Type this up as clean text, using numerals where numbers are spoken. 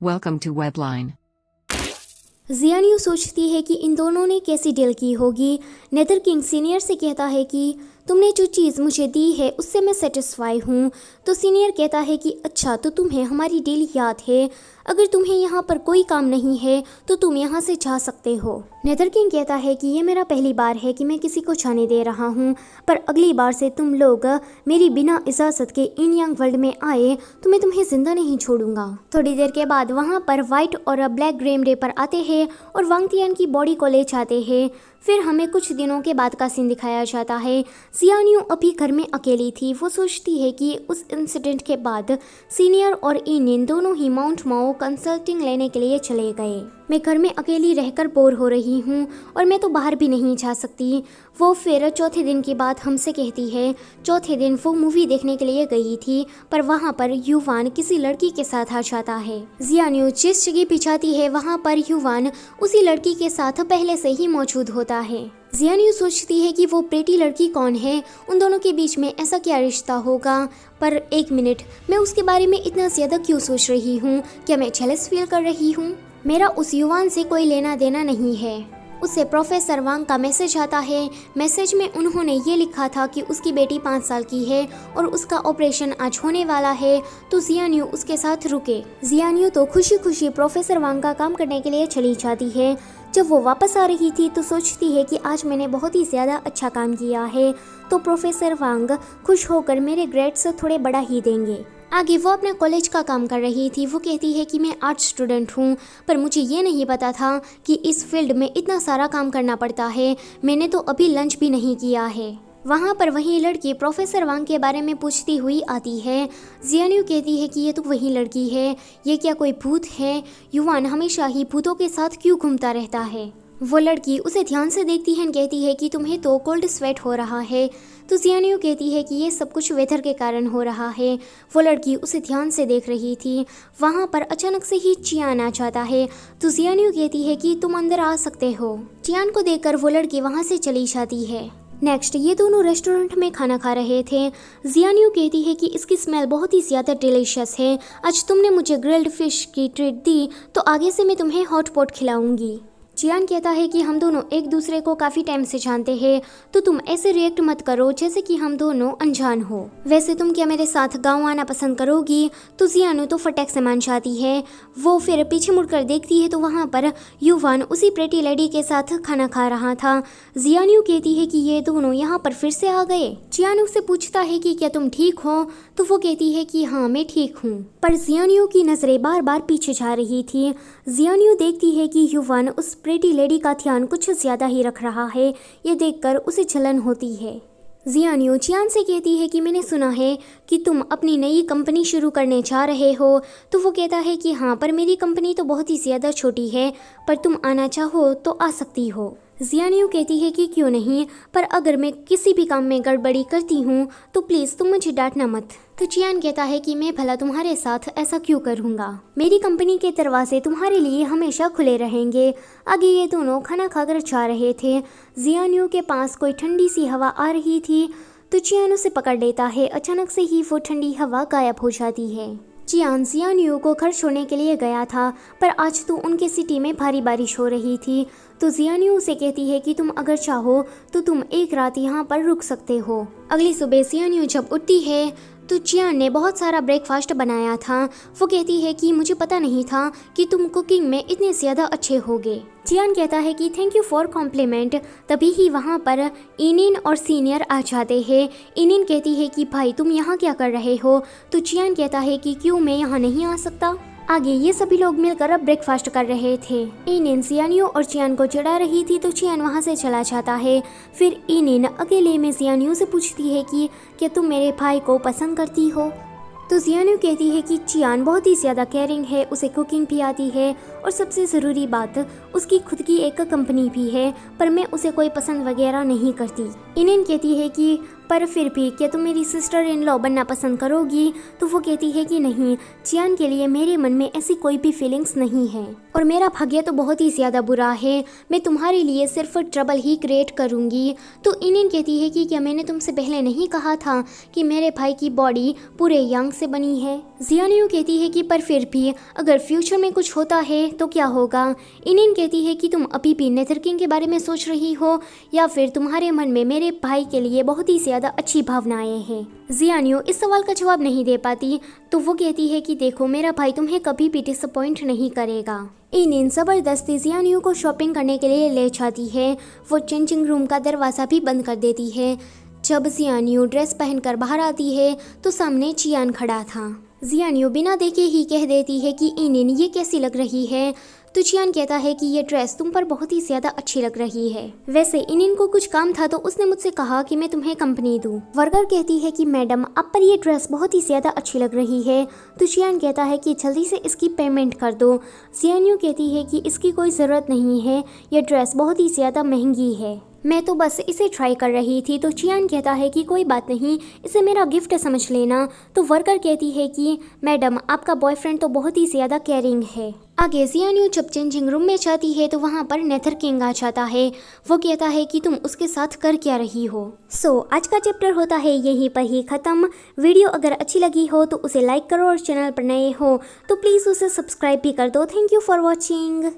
Welcome to Webline. जियान सोचती है कि इन दोनों ने कैसी डील की होगी। नेदर किंग सीनियर से कहता है कि तुमने जो चीज़ मुझे दी है उससे मैं सेटिस्फाई हूँ। तो सीनियर कहता है कि अच्छा, तो तुम्हें हमारी डील याद है, अगर तुम्हें यहाँ पर कोई काम नहीं है तो तुम यहाँ से जा सकते हो। नेदर किंग कहता है कि ये मेरा पहली बार है कि मैं किसी को जाने दे रहा हूँ, पर अगली बार से तुम लोग मेरी बिना इजाज़त के इन यंग वर्ल्ड में आए तो मैं तुम्हें जिंदा नहीं छोड़ूंगा। थोड़ी देर के बाद वहाँ पर व्हाइट और ब्लैक ग्रेम डे पर आते हैं और वांग तियान की बॉडी को ले जाते हैं। फिर हमें कुछ दिनों के बाद का सीन दिखाया जाता है। जियान अभी घर में अकेली थी। वो सोचती है कि उस इंसिडेंट के बाद सीनियर और इनिन दोनों ही माउंट माओ कंसल्टिंग लेने के लिए चले गए। मैं घर में अकेली रहकर बोर हो रही हूँ और मैं तो बाहर भी नहीं जा सकती। वो फिर चौथे दिन की बात हमसे कहती है। चौथे दिन वो मूवी देखने के लिए गई थी, पर वहाँ पर युवान किसी लड़की के साथ आ जाता है। जियान जिस जगह पे जाती है वहाँ पर युवान उसी लड़की के साथ पहले से ही मौजूद होता है। जियान सोचती है कि वो प्रेटी लड़की कौन है, उन दोनों के बीच में ऐसा क्या रिश्ता होगा। पर एक मिनट, मैं उसके बारे में इतना ज़्यादा क्यों सोच रही हूँ? क्या मैं जेलस फील कर रही हूँ? मेरा उस युवान से कोई लेना देना नहीं है। उसे प्रोफेसर वांग का मैसेज आता है। मैसेज में उन्होंने ये लिखा था कि उसकी बेटी 5 साल की है और उसका ऑपरेशन आज होने वाला है, तो जियान उसके साथ रुके। जियान तो खुशी खुशी प्रोफेसर वांग का काम करने के लिए चली जाती है। जब वो वापस आ रही थी तो सोचती है कि आज मैंने बहुत ही ज़्यादा अच्छा काम किया है, तो प्रोफेसर वांग खुश होकर मेरे ग्रेड्स थोड़े बढ़ा ही देंगे। आगे वो अपने कॉलेज का काम कर रही थी। वो कहती है कि मैं आर्ट स्टूडेंट हूँ, पर मुझे ये नहीं पता था कि इस फील्ड में इतना सारा काम करना पड़ता है। मैंने तो अभी लंच भी नहीं किया है। वहाँ पर वही लड़की प्रोफेसर वांग के बारे में पूछती हुई आती है। जियान कहती है कि ये तो वही लड़की है, ये क्या कोई भूत है? युवान हमेशा ही भूतों के साथ क्यों घूमता रहता है? वो लड़की उसे ध्यान से देखती है, कहती है कि तुम्हें तो कोल्ड स्वेट हो रहा है। तो जियान कहती है कि ये सब कुछ वेदर के कारण हो रहा है। वो लड़की उसे ध्यान से देख रही थी। वहाँ पर अचानक से ही चियान आ जाता है। तो जियान कहती है कि तुम अंदर आ सकते हो। चियान को देखकर वो लड़की वहाँ से चली जाती है। नेक्स्ट, ये दोनों रेस्टोरेंट में खाना खा रहे थे। जियान कहती है कि इसकी स्मेल बहुत ही ज़्यादा डिलीशियस है। आज तुमने मुझे ग्रिल्ड फिश की ट्रीट दी, तो आगे से मैं तुम्हें हॉट पॉट खिलाऊंगी। चियान कहता है कि हम दोनों एक दूसरे को काफ़ी टाइम से जानते हैं, तो तुम ऐसे रिएक्ट मत करो जैसे कि हम दोनों अनजान हो। वैसे तुम क्या मेरे साथ गाँव आना पसंद करोगी? तो जियान तो फटक से मान जाती है। वो फिर पीछे मुड़कर देखती है तो वहाँ पर युवान उसी प्रेटी लेडी के साथ खाना खा रहा था। जियान कहती है कि ये दोनों यहाँ पर फिर से आ गए। चियान उससे पूछता है कि क्या तुम ठीक हो? तो वो कहती है कि हाँ, मैं ठीक हूँ। पर जियान की नज़रें बार बार पीछे जा रही थी। जियान देखती है कि युवान उस प्रेटी लेडी का ध्यान कुछ ज़्यादा ही रख रहा है। ये देखकर उसे जलन होती है। जियान चियान से कहती है कि मैंने सुना है कि तुम अपनी नई कंपनी शुरू करने जा रहे हो। तो वो कहता है कि हाँ, पर मेरी कंपनी तो बहुत ही ज़्यादा छोटी है, पर तुम आना चाहो तो आ सकती हो। जियान कहती है कि क्यों नहीं, पर अगर मैं किसी भी काम में गड़बड़ी करती हूँ तो प्लीज़ तुम मुझे डांटना मत। तो चियान कहता है कि मैं भला तुम्हारे साथ ऐसा क्यों करूँगा? मेरी कंपनी के दरवाजे तुम्हारे लिए हमेशा खुले रहेंगे। आगे ये दोनों खाना खाकर जा रहे थे। जियान के पास कोई ठंडी सी हवा आ रही थी, तो चियान उसे पकड़ लेता है। अचानक से ही वो ठंडी हवा गायब हो जाती है। चियान जियान को घर छोड़ने के लिए गया था, पर आज तो उनके सिटी में भारी बारिश हो रही थी। तो जियान उसे कहती है कि तुम अगर चाहो तो तुम एक रात यहाँ पर रुक सकते हो। अगली सुबह जियान जब उठती है तो चियान ने बहुत सारा ब्रेकफास्ट बनाया था। वो कहती है कि मुझे पता नहीं था कि तुम कुकिंग में इतने ज़्यादा अच्छे होगे। चियान कहता है कि थैंक यू फॉर कॉम्प्लीमेंट। तभी ही वहाँ पर इनिन और सीनियर आ जाते हैं। इनिन कहती है कि भाई तुम यहाँ क्या कर रहे हो? तो चियान कहता है कि क्यों, मैं यहाँ नहीं आ सकता। आगे ये सभी लोग मिलकर अब ब्रेकफास्ट कर रहे थे। इनिन जियान और चियान को चिढ़ा रही थी, तो चियान वहाँ से चला जाता है। फिर इनिन अकेले में जियान से पूछती है कि क्या तुम मेरे भाई को पसंद करती हो? तो जियान कहती है कि चियान बहुत ही ज़्यादा केयरिंग है, उसे कुकिंग भी आती है और सबसे ज़रूरी बात, उसकी खुद की एक कंपनी भी है, पर मैं उसे कोई पसंद वगैरह नहीं करती। इनिन कहती है कि पर फिर भी क्या तुम मेरी सिस्टर इन लॉ बनना पसंद करोगी? तो वो कहती है कि नहीं, चियान के लिए मेरे मन में ऐसी कोई भी फीलिंग्स नहीं है और मेरा भाग्य तो बहुत ही ज़्यादा बुरा है, मैं तुम्हारे लिए सिर्फ ट्रबल ही क्रिएट करूँगी। तो इनिन कहती है कि क्या मैंने तुमसे पहले नहीं कहा था कि मेरे भाई की बॉडी पूरे यांग से बनी है? जियानियो कहती है कि पर फिर भी अगर फ्यूचर में कुछ होता है तो क्या होगा? इनिन कहती है कि तुम अभी भी नेथरकिंग के बारे में सोच रही हो या फिर तुम्हारे मन में मेरे भाई के लिए बहुत ही ज़्यादा अच्छी भावनाएं हैं? जियानियो इस सवाल का जवाब नहीं दे पाती, तो वो कहती है कि देखो, मेरा भाई तुम्हें कभी भी डिसअपॉइंट नहीं करेगा। इनिन ज़बरदस्ती जियानियो को शॉपिंग करने के लिए ले जाती है। वो चेंजिंग रूम का दरवाज़ा भी बंद कर देती है। जब जियानियो ड्रेस पहनकर बाहर आती है तो सामने चियान खड़ा था। जियानियो बिना देखे ही कह देती है कि इनिन ये कैसी लग रही है? तो चियान कहता है कि ये ड्रेस तुम पर बहुत ही ज़्यादा अच्छी लग रही है। वैसे इनिन को कुछ काम था तो उसने मुझसे कहा कि मैं तुम्हें कंपनी दूं। वर्कर कहती है कि मैडम, आप पर ये ड्रेस बहुत ही ज़्यादा अच्छी लग रही है। तो चियान कहता है कि जल्दी से इसकी पेमेंट कर दो। जियानियो कहती है कि इसकी कोई ज़रूरत नहीं है, ये ड्रेस बहुत ही ज़्यादा महंगी है, मैं तो बस इसे ट्राई कर रही थी। तो चियान कहता है कि कोई बात नहीं, इसे मेरा गिफ्ट समझ लेना। तो वर्कर कहती है कि मैडम, आपका बॉयफ्रेंड तो बहुत ही ज़्यादा केयरिंग है। आगे जियानियो जब चेंजिंग रूम में जाती है तो वहाँ पर नेथरकिंग आ जाता है। वो कहता है कि तुम उसके साथ कर क्या रही हो? आज का चैप्टर होता है यहीं पर ही ख़त्म। वीडियो अगर अच्छी लगी हो तो उसे लाइक करो और चैनल पर नए हो तो प्लीज़ उसे सब्सक्राइब भी कर दो। Thank you for watching.